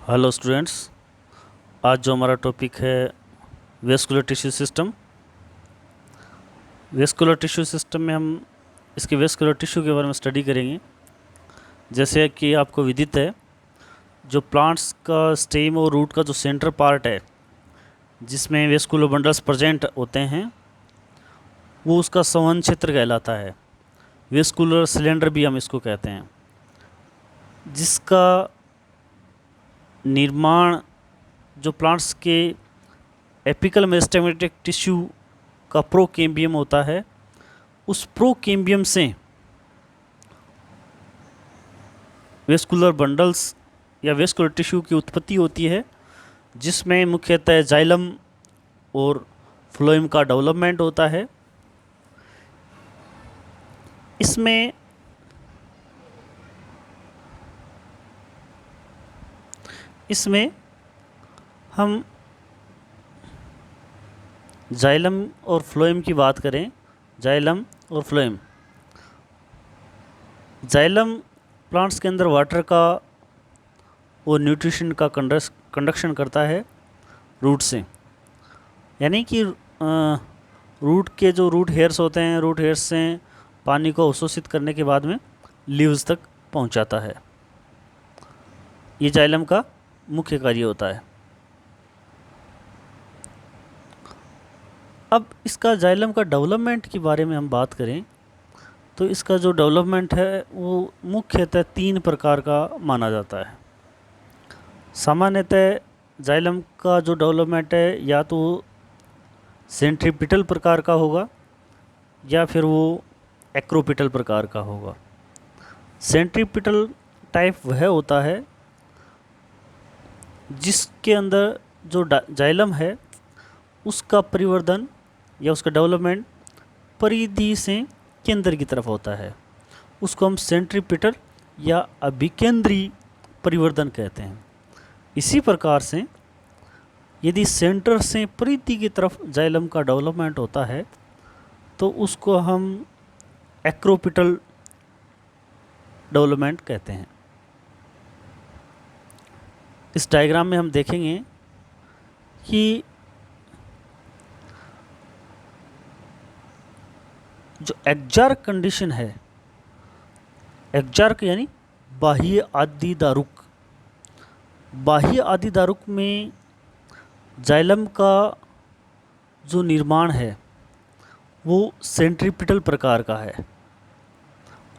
Hello students, आज जो हमारा टॉपिक है vascular tissue system. Vascular tissue system में हम इसके वेस्कुलर टिश्यू के बारे में स्टडी करेंगे। जैसे कि आपको विदित है, जो प्लांट्स का स्टेम और रूट का जो सेंटर पार्ट है जिसमें वेस्कुलर बंडल्स प्रेजेंट होते हैं, वो उसका संवहन क्षेत्र कहलाता है। वेस्कुलर सिलेंडर भी हम इसको कहते हैं, जिसका निर्माण जो प्लांट्स के एपिकल मेरिस्टेमेटिक टिश्यू का प्रोकेम्बियम होता है, उस प्रोकेम्बियम से वेस्कुलर बंडल्स या वेस्कुलर टिश्यू की उत्पत्ति होती है, जिसमें मुख्यतः जाइलम और फ्लोएम का डेवलपमेंट होता है। इसमें हम जाइलम और फ्लोएम की बात करें। जाइलम और फ्लोएम, जाइलम प्लांट्स के अंदर वाटर का और न्यूट्रिशन का कंडक्शन करता है रूट से, यानी कि रूट के जो रूट हेयर्स होते हैं, रूट हेयर्स से पानी को अवशोषित करने के बाद में लीव्स तक पहुंचाता है। ये जाइलम का मुख्य कार्य होता है। अब इसका जाइलम का डेवलपमेंट के बारे में हम बात करें तो इसका जो डेवलपमेंट है वो मुख्यतः 3 प्रकार का माना जाता है। सामान्यतः जाइलम का जो डेवलपमेंट है या तो सेंट्रीपिटल प्रकार का होगा या फिर वो एक्रोपिटल प्रकार का होगा। सेंट्रीपिटल टाइप वह होता है जिसके अंदर जो जाइलम है उसका परिवर्धन या उसका डेवलपमेंट परिधि से केंद्र की तरफ होता है। उसको हम सेंट्रीपिटल या अभिकेंद्री परिवर्धन कहते हैं। इसी प्रकार से यदि सेंटर से परिधि की तरफ जाइलम का डेवलपमेंट होता है तो उसको हम एक्रोपिटल डेवलपमेंट कहते हैं। इस डायग्राम में हम देखेंगे कि जो एक्जार्क कंडीशन है, एक्जार्क यानी बाह्य आदिदारुक, बाह्य आदिदारुक में जाइलम का जो निर्माण है वो सेंट्रीपिटल प्रकार का है,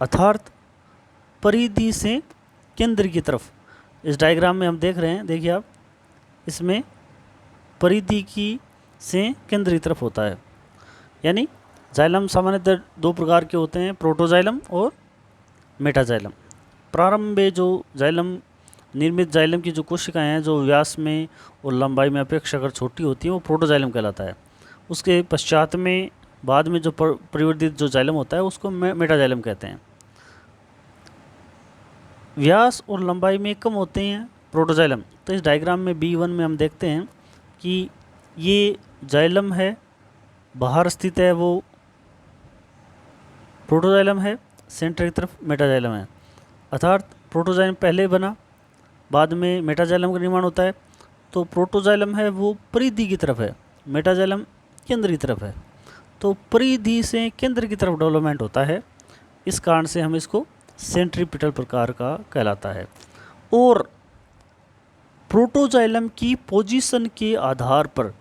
अर्थात परिधि से केंद्र की तरफ। इस डायग्राम में हम देख रहे हैं, देखिए आप, इसमें परिधि की से केंद्र की तरफ होता है। यानी जाइलम सामान्यतः 2 प्रकार के होते हैं, प्रोटोजाइलम और मेटाजाइलम। प्रारंभ में जो जाइलम निर्मित जाइलम की जो कोशिकाएं हैं जो व्यास में और लंबाई में अपेक्षाकृत छोटी होती हैं वो प्रोटोजाइलम कहलाता है। उसके पश्चात में बाद में जो परिवर्धित जो जाइलम होता है उसको मेटाजाइलम कहते हैं। व्यास और लंबाई में कम होते हैं प्रोटोजाइलम। तो इस डायग्राम में B1 में हम देखते हैं कि ये जाइलम है, बाहर स्थित है वो प्रोटोजाइलम है, सेंटर की तरफ मेटाजाइलम है। अर्थात प्रोटोजाइलम पहले बना, बाद में मेटाजाइलम का निर्माण होता है। तो प्रोटोजाइलम है वो परिधि की तरफ है, मेटाजाइलम केंद्र की तरफ है। तो परिधि से केंद्र की तरफ डेवलपमेंट होता है, इस कारण से हम इसको सेंट्रीपिटल प्रकार का कहलाता है। और प्रोटोजाइलम की पोजीशन के आधार पर,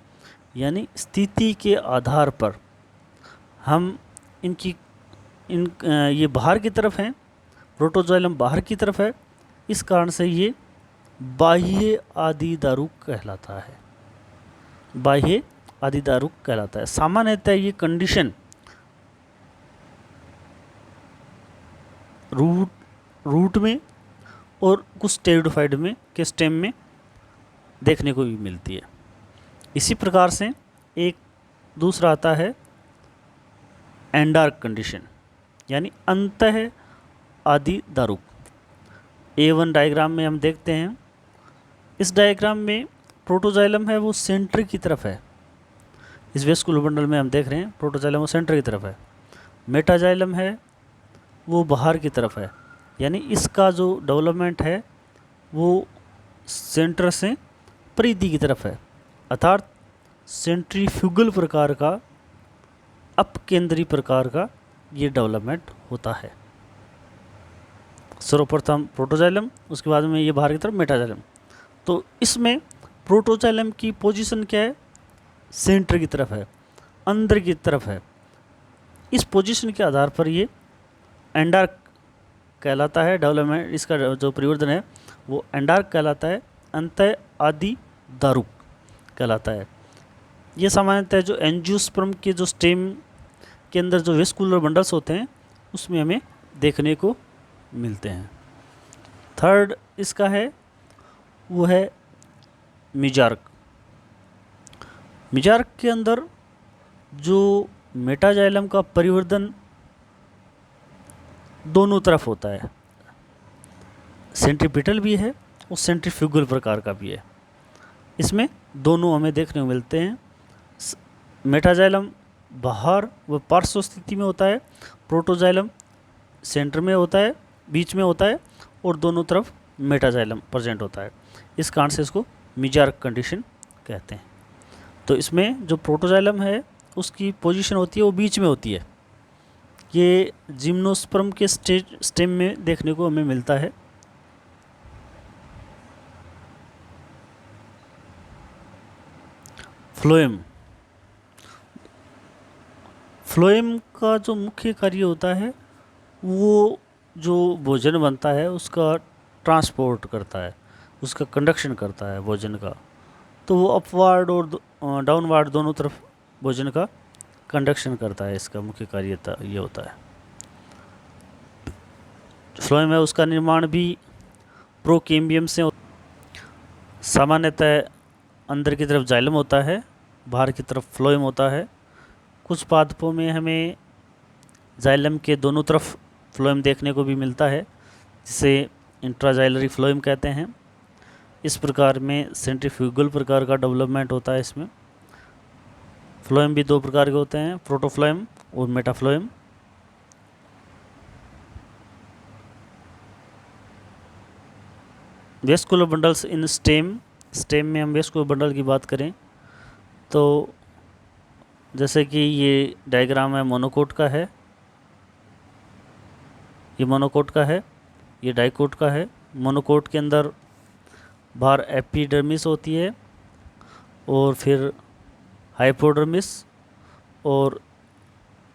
यानी स्थिति के आधार पर, हम ये बाहर की तरफ हैं, प्रोटोजाइलम बाहर की तरफ है, इस कारण से ये बाह्य आदिदारुक कहलाता है, बाह्य आदिदारुक कहलाता है। सामान्यतः ये कंडीशन रूट में और कुछ टेरिडोफाइट में के स्टेम में देखने को भी मिलती है। इसी प्रकार से एक दूसरा आता है एंडार्क कंडीशन, यानी अंतः आदिदारुक। A1 डायग्राम में हम देखते हैं, इस डायग्राम में प्रोटोजाइलम है वो सेंटर की तरफ है। इस वेस्कुलर बंडल में हम देख रहे हैं प्रोटोजाइलम वो सेंटर की तरफ है, मेटाजाइलम है वो बाहर की तरफ है। यानी इसका जो डेवलपमेंट है वो सेंटर से परिधि की तरफ है, अर्थात सेंट्रीफ्यूगल प्रकार का, अपकेंद्री प्रकार का ये डेवलपमेंट होता है। सर्वप्रथम प्रोटोजाइलम, उसके बाद में ये बाहर की तरफ मेटाजाइलम। तो इसमें प्रोटोजाइलम की पोजीशन क्या है, सेंटर की तरफ है, अंदर की तरफ है। इस पोजीशन के आधार पर ये एंडार्क कहलाता है। डेवलपमेंट इसका जो परिवर्तन है वो एंडार्क कहलाता है, अंतः आदि दारुक कहलाता है। ये सामान्यतः जो एंजियोस्पर्म के जो स्टेम के अंदर जो वेस्कुलर बंडल्स होते हैं उसमें हमें देखने को मिलते हैं। थर्ड इसका है वो है मिजार्क। मिजार्क के अंदर जो मेटाजाइलम का परिवर्तन दोनों तरफ होता है, सेंट्रीपिटल भी है और सेंट्रीफ्यूगल प्रकार का भी है। इसमें दोनों हमें देखने को मिलते हैं। मेटाजाइलम बाहर व पार्श्व स्थिति में होता है, प्रोटोजाइलम सेंटर में होता है, बीच में होता है और दोनों तरफ मेटाजाइलम प्रेजेंट होता है। इस कारण से इसको मिजार्क कंडीशन कहते हैं। तो इसमें जो प्रोटोजाइलम है उसकी पोजीशन होती है वो बीच में होती है। ये जिम्नोस्पर्म के स्टेम में देखने को हमें मिलता है। फ्लोएम, फ्लोएम का जो मुख्य कार्य होता है वो जो भोजन बनता है उसका ट्रांसपोर्ट करता है, उसका कंडक्शन करता है भोजन का। तो वो अपवार्ड और डाउनवार्ड दोनों तरफ भोजन का कंडक्शन करता है। इसका मुख्य कार्य ये होता है। फ्लोएम है उसका निर्माण भी प्रोकेम्बियम से, सामान्यतः अंदर की तरफ जाइलम होता है, बाहर की तरफ फ्लोएम होता है। कुछ पादपों में हमें जाइलम के दोनों तरफ फ्लोएम देखने को भी मिलता है, जिसे इंट्राजाइलरी फ्लोएम कहते हैं। इस प्रकार में सेंट्रीफ्यूगल प्रकार का डेवलपमेंट होता है। इसमें फ्लोएम भी दो प्रकार के होते हैं, प्रोटोफ्लोएम और मेटाफ्लोएम। वेस्कुलर बंडल्स इन स्टेम, स्टेम में हम वेस्कुलर बंडल की बात करें तो जैसे कि ये डायग्राम है मोनोकोट का है, ये मोनोकोट का है, ये डाइकोट का है। मोनोकोट के अंदर बाहर एपिडर्मिस होती है और फिर हाइपोडर्मिस, और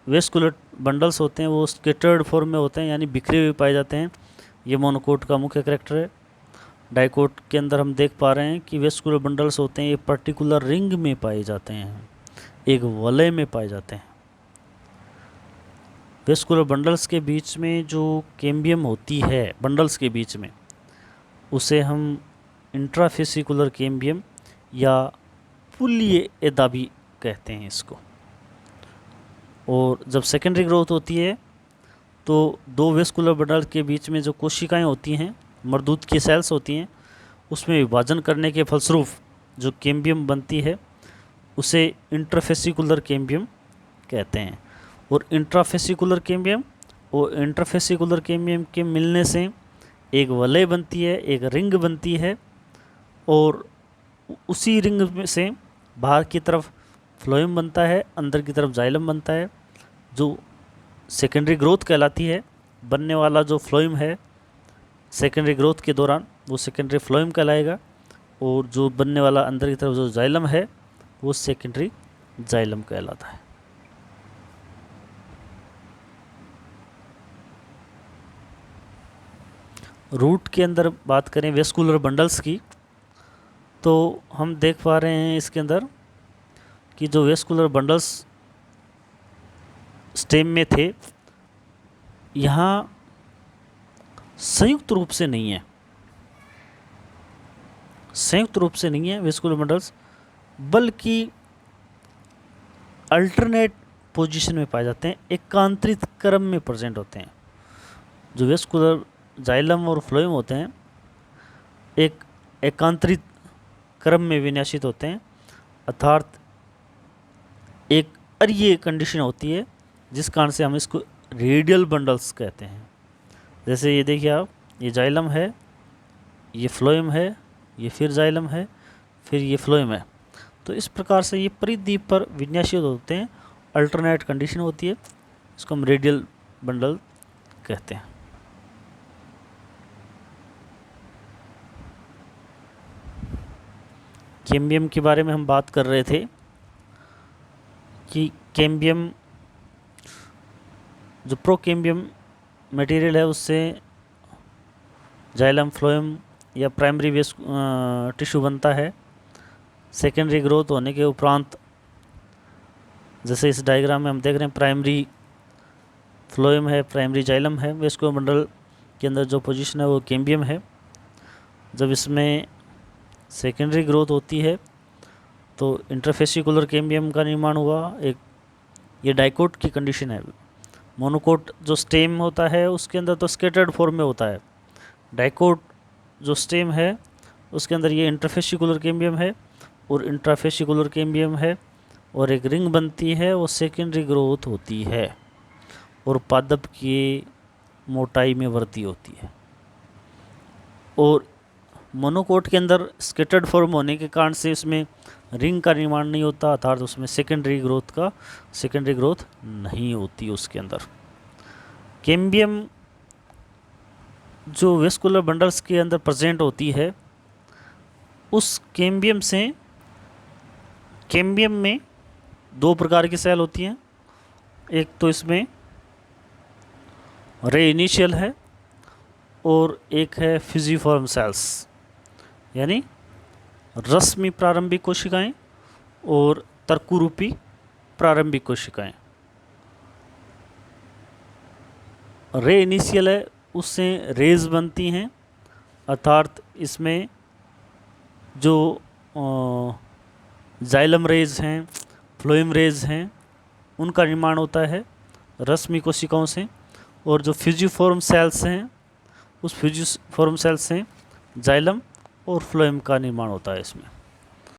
वेस्कुलर बंडल्स होते हैं वो स्केटर्ड फॉर्म में होते हैं, यानी बिखरे हुए पाए जाते हैं। ये मोनोकोट का मुख्य कैरेक्टर है। डाइकोट के अंदर हम देख पा रहे हैं कि वेस्कुलर बंडल्स होते हैं ये पर्टिकुलर रिंग में पाए जाते हैं, एक वलय में पाए जाते हैं। वेस्कुलर बंडल्स के बीच में जो कैम्बियम होती है बंडल्स के बीच में, उसे हम इंट्राफेसिकुलर कैम्बियम या पुल्लीय एदा भी कहते हैं इसको। और जब सेकेंडरी ग्रोथ होती है तो दो वेस्कुलर बंडल के बीच में जो कोशिकाएं होती हैं, मर्दूत की सेल्स होती हैं, उसमें विभाजन करने के फलस्वरूप जो कैम्बियम बनती है उसे इंट्राफेसिकुलर कैम्बियम कहते हैं। और इंट्राफेसिकुलर कैम्बियम और इंट्राफेसिकुलर कैम्बियम के मिलने से एक वलय बनती है, एक रिंग बनती है, और उसी रिंग में से बाहर की तरफ फ्लोएम बनता है, अंदर की तरफ जाइलम बनता है, जो सेकेंडरी ग्रोथ कहलाती है। बनने वाला जो फ्लोएम है सेकेंडरी ग्रोथ के दौरान वो सेकेंडरी फ्लोएम कहलाएगा, और जो बनने वाला अंदर की तरफ जो जाइलम है वो सेकेंडरी जाइलम कहलाता है। रूट के अंदर बात करें वेस्कुलर बंडल्स की तो हम देख पा रहे हैं इसके अंदर कि जो वेस्कुलर बंडल्स स्टेम में थे यहाँ संयुक्त रूप से नहीं है, संयुक्त रूप से नहीं है वेस्कुलर बंडल्स, बल्कि अल्टरनेट पोजीशन में पाए जाते हैं, एकांतरित क्रम में प्रेजेंट होते हैं। जो वेस्कुलर जाइलम और फ्लोएम होते हैं एक एकांतरित क्रम में विन्यासित होते हैं, अर्थात एक अरीय कंडीशन होती है जिस कारण से हम इसको रेडियल बंडल्स कहते हैं। जैसे ये देखिए आप, ये जाइलम है, ये फ्लोएम है, ये फिर जाइलम है, फिर ये फ्लोएम है। तो इस प्रकार से ये परिद्वीप पर विन्यासित होते हैं, अल्टरनेट कंडीशन होती है, इसको हम रेडियल बंडल कहते हैं। कैम्बियम के बारे में हम बात कर रहे थे कि कैम्बियम जो प्रोकैम्बियम मटेरियल है उससे जाइलम फ्लोएम या प्राइमरी वेस्ट टिश्यू बनता है। सेकेंडरी ग्रोथ होने के उपरांत, जैसे इस डायग्राम में हम देख रहे हैं, प्राइमरी फ्लोएम है, प्राइमरी जाइलम है, वेस्कुलर के अंदर जो पोजीशन है वो कैम्बियम है। जब इसमें सेकेंडरी ग्रोथ होती है तो इंटरफेसिकुलर कैम्बियम का निर्माण हुआ। एक ये डाइकोट की कंडीशन है। मोनोकोट जो स्टेम होता है उसके अंदर तो स्कैटर्ड फॉर्म में होता है। डाइकोट जो स्टेम है उसके अंदर ये इंटरफेसिकुलर कैम्बियम है और इंट्राफेसिकुलर कैम्बियम है, और एक रिंग बनती है, वो सेकेंडरी ग्रोथ होती है और पादप की मोटाई में वृद्धि होती है। और मोनोकोट के अंदर स्कैटर्ड फॉर्म होने के कारण से इसमें रिंग का निर्माण नहीं होता, अर्थात उसमें सेकेंडरी ग्रोथ नहीं होती उसके अंदर। कैम्बियम जो वेस्कुलर बंडल्स के अंदर प्रेजेंट होती है, उस कैम्बियम में दो प्रकार की सेल होती हैं। एक तो इसमें रे इनिशियल है और एक है फ्यूजिफॉर्म सेल्स, यानी रश्मि प्रारंभिक कोशिकाएं और तर्कुरूपी प्रारंभिक कोशिकाएं। रे इनिशियल है, उससे रेज बनती हैं, अर्थात इसमें जो जाइलम रेज हैं, फ्लोएम रेज हैं, उनका निर्माण होता है रश्मि कोशिकाओं से। और जो फ्यूजिफॉर्म सेल्स हैं, उस फ्यूजिफॉर्म सेल्स से जाइलम और फ्लोएम का निर्माण होता है इसमें।